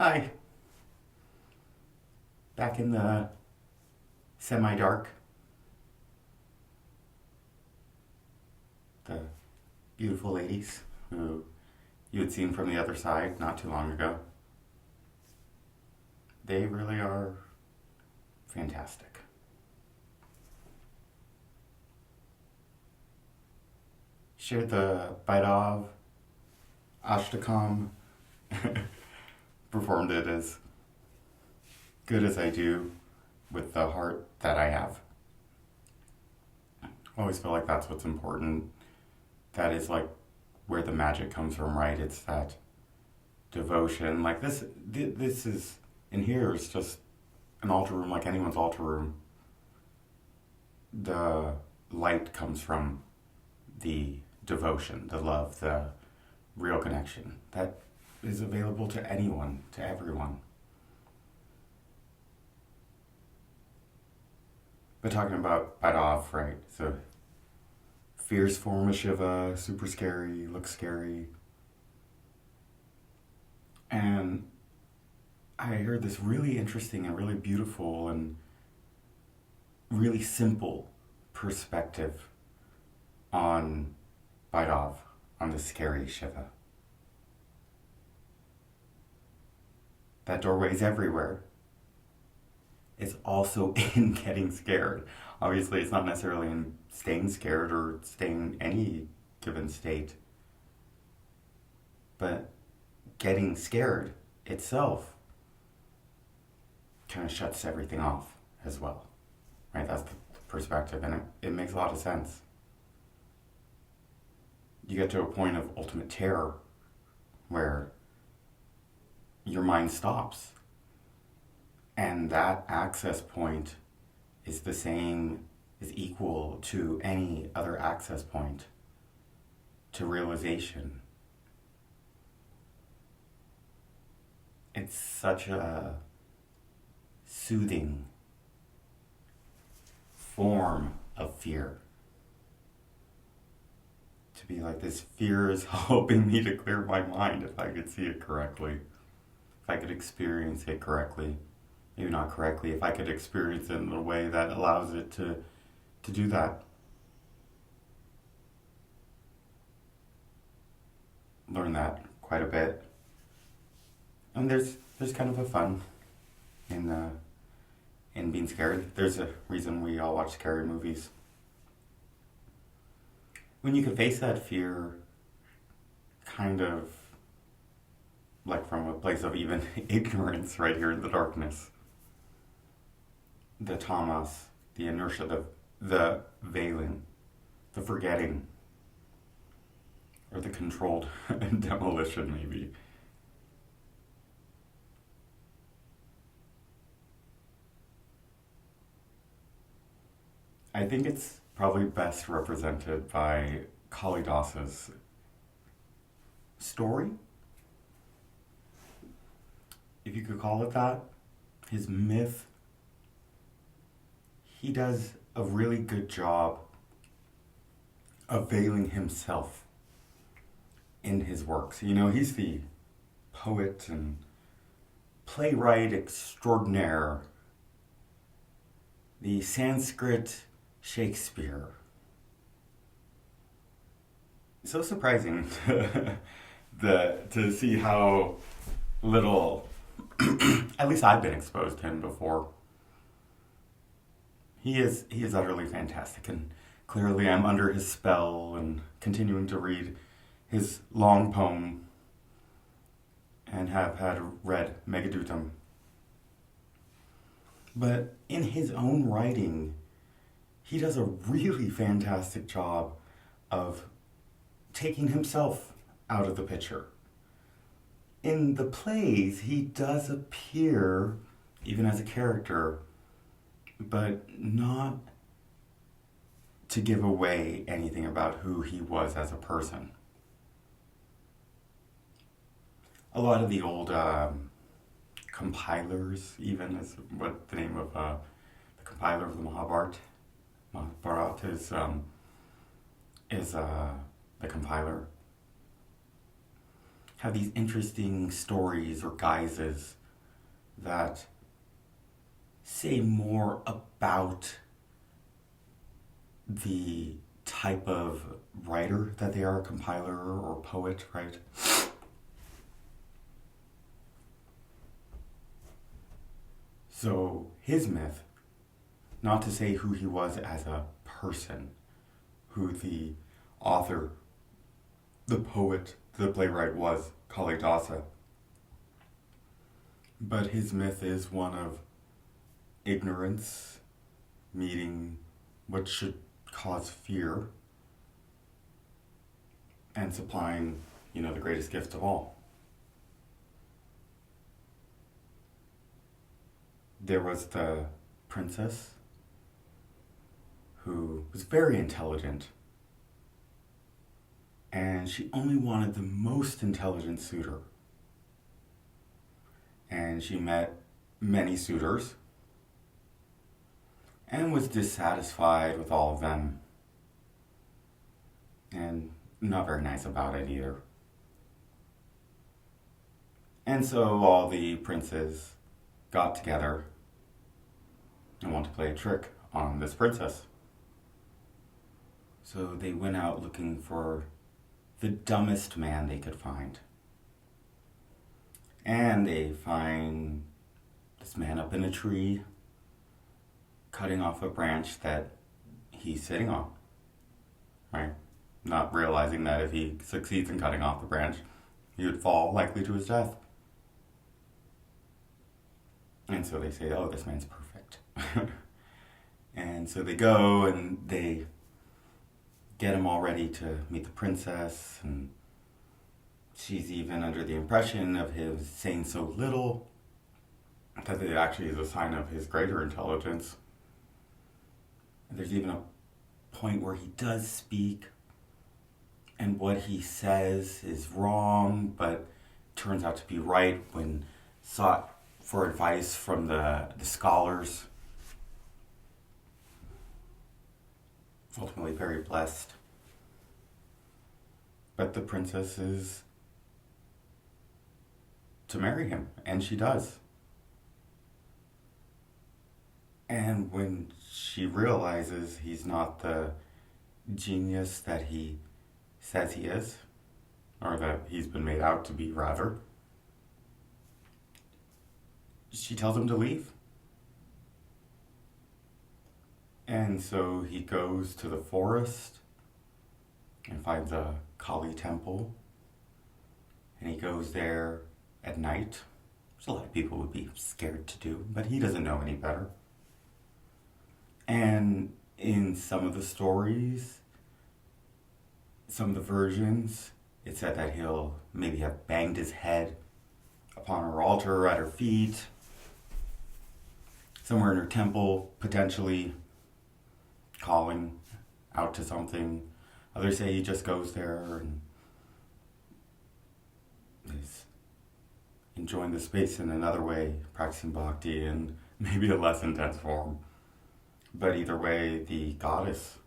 Hi, back in the semi dark, the beautiful ladies who you had seen from the other side not too long ago. They really are fantastic. Shared the Baidov Ashtakam, performed it as good as I do with the heart that I have. I always feel like that's what's important. That is like where the magic comes from, right? It's that devotion. Like this is in here is just an altar room, like anyone's altar room. The light comes from the devotion, the love, the real connection that is available to anyone, to everyone. But talking about Badov, right? So fierce form of Shiva, super scary, looks scary. And I heard this really interesting and really beautiful and really simple perspective on Badov, on the scary Shiva. That doorway is everywhere. It's also in getting scared. Obviously, it's not necessarily in staying scared or staying any given state, but getting scared itself kind of shuts everything off as well, right? That's the perspective, and it makes a lot of sense. You get to a point of ultimate terror where your mind stops, and that access point is the same, is equal to any other access point to realization. It's such a soothing form of fear. To be like, this fear is helping me to clear my mind if I could see it correctly, if I could experience it correctly. Maybe not correctly, if I could experience it in a way that allows it to do that. Learn that quite a bit. And there's kind of a fun in being scared. There's a reason we all watch scary movies. When you can face that fear kind of like from a place of even ignorance right here in the darkness. The tamas, the inertia, the veiling, the forgetting, or the controlled demolition maybe. I think it's probably best represented by Kalidasa's story, if you could call it that. His myth. He does a really good job of veiling himself in his works. You know, he's the poet and playwright extraordinaire, the Sanskrit Shakespeare. It's so surprising to see how little, at least I've been exposed to him before. He is utterly fantastic, and clearly I'm under his spell and continuing to read his long poem and have had read Megadutam. But in his own writing, he does a really fantastic job of taking himself out of the picture. In the plays, he does appear, even as a character, but not to give away anything about who he was as a person. A lot of the old compilers, even, is what the name of the compiler of the Mahabharata is the compiler, have these interesting stories or guises that say more about the type of writer that they are, compiler or poet, right? So his myth, not to say who he was as a person, who the author, the poet, the playwright was, Kalidasa, but his myth is one of ignorance meeting what should cause fear and supplying, the greatest gift of all. There was the princess who was very intelligent, and she only wanted the most intelligent suitor. And she met many suitors and was dissatisfied with all of them, and not very nice about it either. And so all the princes got together and wanted to play a trick on this princess. So they went out looking for the dumbest man they could find. And they find this man up in a tree, cutting off a branch that he's sitting on, right? Not realizing that if he succeeds in cutting off the branch, he would fall likely to his death. And so they say, oh, this man's perfect. And so they go and they get him all ready to meet the princess, and she's even under the impression of him saying so little that it actually is a sign of his greater intelligence. And there's even a point where he does speak, and what he says is wrong, but turns out to be right when sought for advice from the scholars. Ultimately very blessed. But the princess is to marry him, and she does. And when she realizes he's not the genius that he says he is, or that he's been made out to be, rather, she tells him to leave. And so he goes to the forest and finds a Kali temple. And he goes there at night, which a lot of people would be scared to do, but he doesn't know any better. And in some of the stories, some of the versions, it said that he'll maybe have banged his head upon her altar at her feet, somewhere in her temple, potentially calling out to something. Others say he just goes there and is enjoying the space in another way, practicing bhakti in maybe a less intense form. But either way, the goddess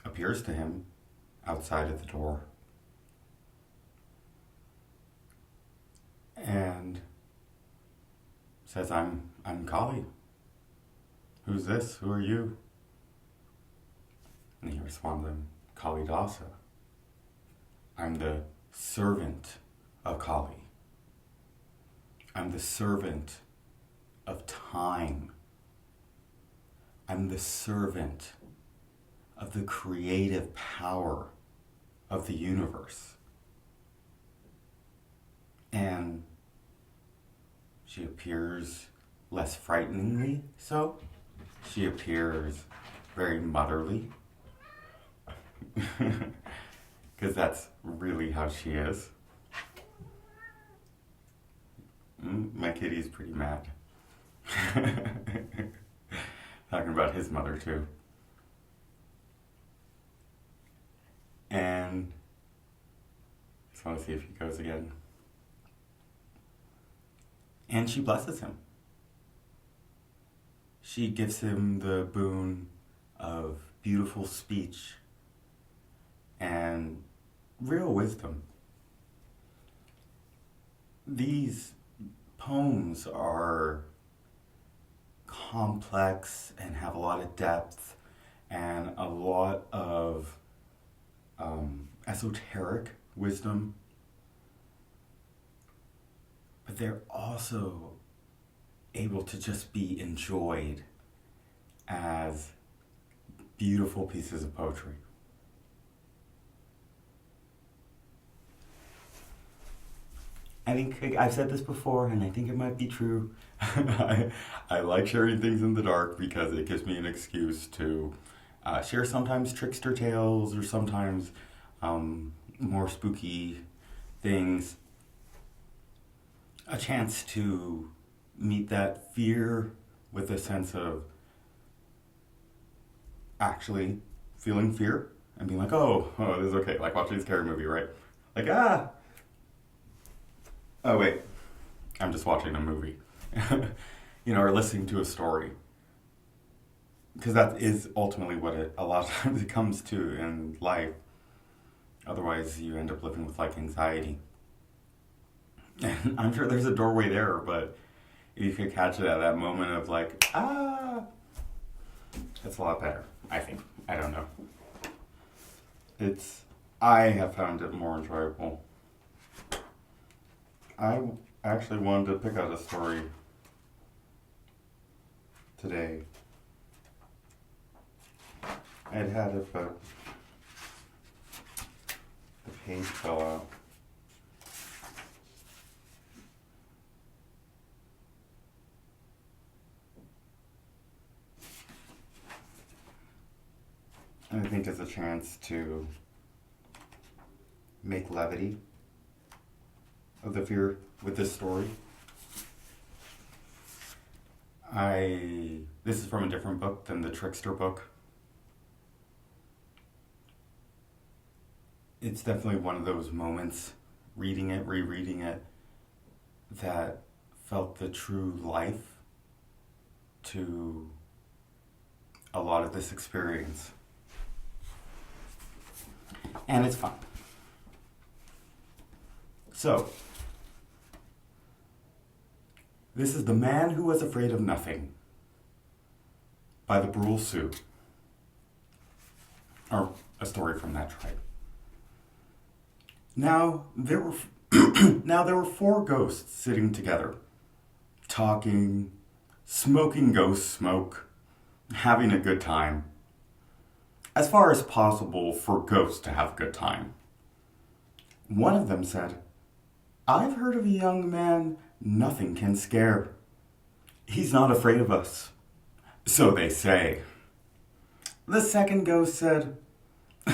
appears to him outside of the door and says, I'm Kali. Who's this? Who are you? And he responds, I'm Kalidasa. I'm the servant of Kali. I'm the servant of time. I'm the servant of the creative power of the universe. And she appears less frighteningly so. She appears very motherly. Because that's really how she is. My kitty's pretty mad. Talking about his mother too. And just want to see if he goes again. And she blesses him. She gives him the boon of beautiful speech and real wisdom. these poems are complex and have a lot of depth and a lot of esoteric wisdom, but they're also able to just be enjoyed as beautiful pieces of poetry. I think I've said this before, and I think it might be true. I like sharing things in the dark because it gives me an excuse to share sometimes trickster tales or sometimes more spooky things. A chance to meet that fear with a sense of actually feeling fear and being like, oh, this is okay. Like watching a scary movie, right? Like, oh wait, I'm just watching a movie. Or listening to a story. Because that is ultimately what a lot of times it comes to in life. Otherwise, you end up living with like anxiety. And I'm sure there's a doorway there, but if you could catch it at that moment of like, that's a lot better, I think. I don't know. I have found it more enjoyable. I actually wanted to pick out a story today. I'd had it, but the page fell out. I think it's a chance to make levity of the fear with this story. This is from a different book than the Trickster book. It's definitely one of those moments, reading it, rereading it, that felt the true life to a lot of this experience. And it's fun. So, this is The Man Who Was Afraid of Nothing by the Brule Sioux. Or a story from that tribe. Now there were 4 ghosts sitting together, talking, smoking ghost smoke, having a good time. As far as possible for ghosts to have a good time. One of them said, "I've heard of a young man nothing can scare. He's not afraid of us. So they say." The second ghost said,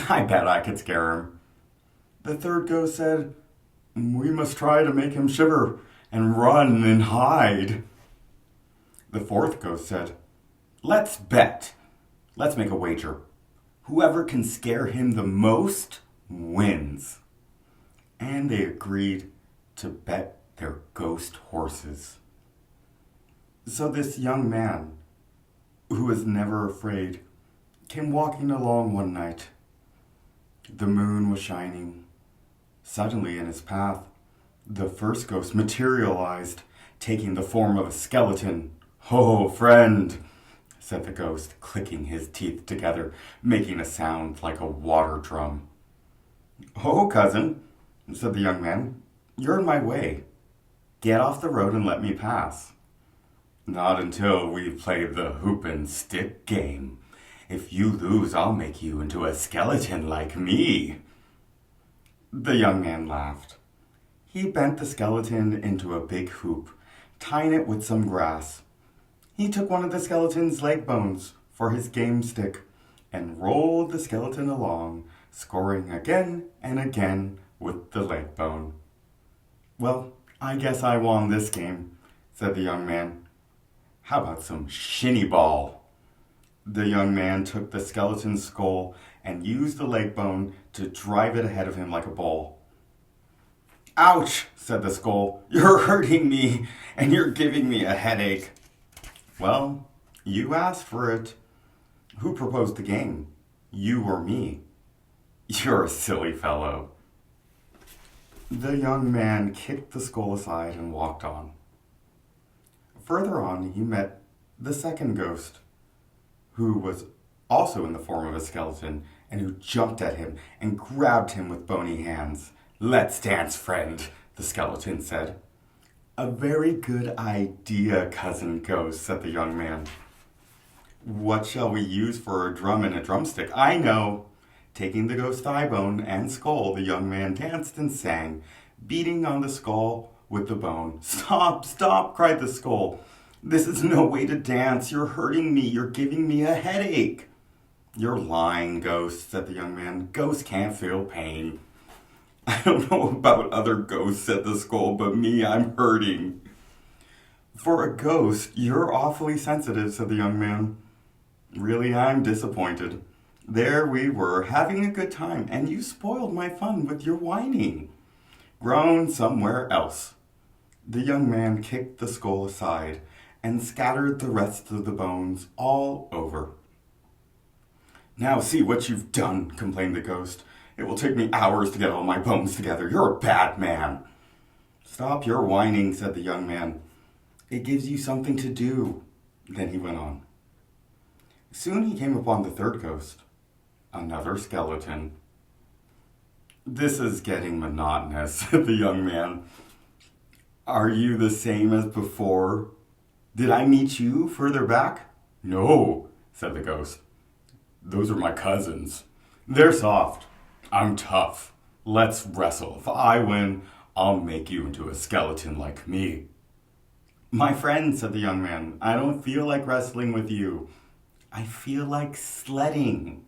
"I bet I could scare him." The third ghost said, "We must try to make him shiver and run and hide." The fourth ghost said, "Let's bet. Let's make a wager. Whoever can scare him the most wins." And they agreed to bet their ghost horses. So this young man, who was never afraid, came walking along one night. The moon was shining. Suddenly in his path, the first ghost materialized, taking the form of a skeleton. "Oh, friend," said the ghost, clicking his teeth together, making a sound like a water drum. "Oh, cousin," said the young man, "you're in my way. Get off the road and let me pass." "Not until we've played the hoop and stick game. If you lose, I'll make you into a skeleton like me." The young man laughed. He bent the skeleton into a big hoop, tying it with some grass. He took one of the skeleton's leg bones for his game stick and rolled the skeleton along, scoring again and again with the leg bone. "Well, I guess I won this game," said the young man. "How about some shinny ball?" The young man took the skeleton's skull and used the leg bone to drive it ahead of him like a ball. "Ouch," said the skull. "You're hurting me, and you're giving me a headache." "Well, you asked for it. Who proposed the game? You or me?" "You're a silly fellow." The young man kicked the skull aside and walked on. Further on, he met the second ghost, who was also in the form of a skeleton, and who jumped at him and grabbed him with bony hands. "Let's dance, friend," the skeleton said. "A very good idea, cousin ghost," said the young man. "What shall we use for a drum and a drumstick?" "I know." Taking the ghost's thigh bone and skull, the young man danced and sang, beating on the skull with the bone. "Stop, stop," cried the skull. "This is no way to dance. You're hurting me. You're giving me a headache." "You're lying, ghost," said the young man. "Ghosts can't feel pain." "I don't know about other ghosts," said the skull, "but me, I'm hurting." "For a ghost, you're awfully sensitive," said the young man. "Really, I'm disappointed. There we were, having a good time, and you spoiled my fun with your whining. Groan somewhere else." The young man kicked the skull aside and scattered the rest of the bones all over. "Now see what you've done," complained the ghost. "It will take me hours to get all my bones together. You're a bad man." "Stop your whining," said the young man. "It gives you something to do." Then he went on. Soon he came upon the third ghost, another skeleton. "This is getting monotonous," said the young man. "Are you the same as before? Did I meet you further back?" "No," said the ghost. "Those are my cousins. They're soft. I'm tough. Let's wrestle. If I win, I'll make you into a skeleton like me." "My friend," said the young man, "I don't feel like wrestling with you. I feel like sledding.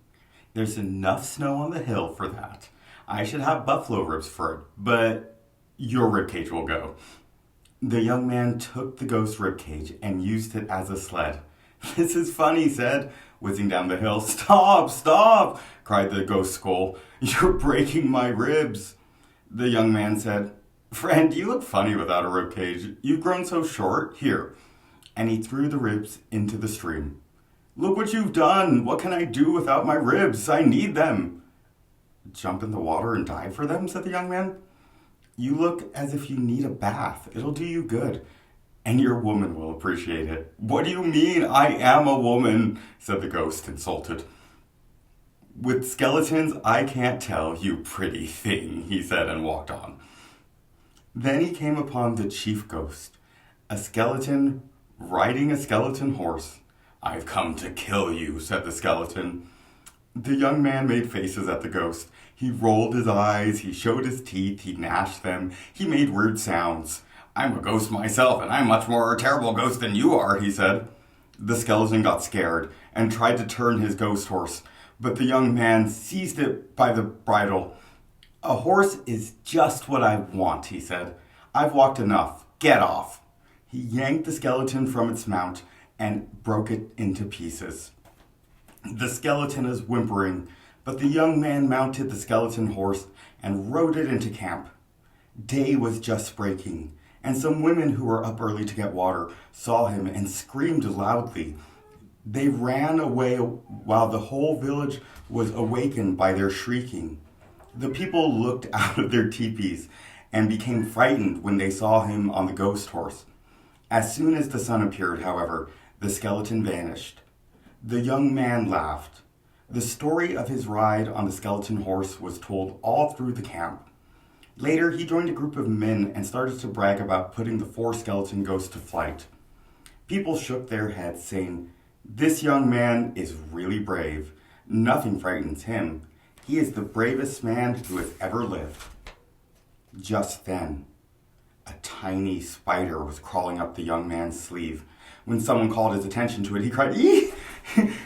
There's enough snow on the hill for that. I should have buffalo ribs for it, but your ribcage will go." The young man took the ghost ribcage and used it as a sled. "This is fun," he said, whizzing down the hill. "Stop, stop," cried the ghost skull. "You're breaking my ribs." The young man said, "Friend, you look funny without a ribcage. You've grown so short. Here." And he threw the ribs into the stream. "Look what you've done. What can I do without my ribs? I need them." "Jump in the water and dive for them?" said the young man. "You look as if you need a bath. It'll do you good. And your woman will appreciate it." "What do you mean? I am a woman," said the ghost, insulted. "With skeletons, I can't tell, you pretty thing," he said, and walked on. Then he came upon the chief ghost, a skeleton riding a skeleton horse. "I've come to kill you," said the skeleton. The young man made faces at the ghost. He rolled his eyes, he showed his teeth, he gnashed them, he made weird sounds. "I'm a ghost myself, and I'm much more a terrible ghost than you are," he said. The skeleton got scared and tried to turn his ghost horse, but the young man seized it by the bridle. "A horse is just what I want," he said. "I've walked enough. Get off." He yanked the skeleton from its mount and broke it into pieces. The skeleton is whimpering, but the young man mounted the skeleton horse and rode it into camp. Day was just breaking, and some women who were up early to get water saw him and screamed loudly. They ran away while the whole village was awakened by their shrieking. The people looked out of their teepees and became frightened when they saw him on the ghost horse. As soon as the sun appeared, however, the skeleton vanished. The young man laughed. The story of his ride on the skeleton horse was told all through the camp. Later, he joined a group of men and started to brag about putting the 4 skeleton ghosts to flight. People shook their heads, saying, "This young man is really brave. Nothing frightens him. He is the bravest man who has ever lived." Just then, a tiny spider was crawling up the young man's sleeve. When someone called his attention to it, he cried, "Eee!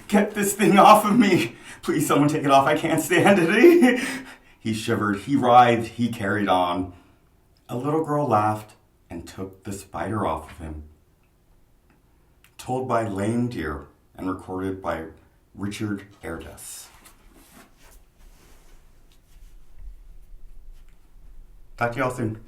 Get this thing off of me! Please, someone take it off. I can't stand it." He shivered, he writhed, he carried on. A little girl laughed and took the spider off of him. Told by Lame Deer and recorded by Richard Erdes. Talk to y'all soon.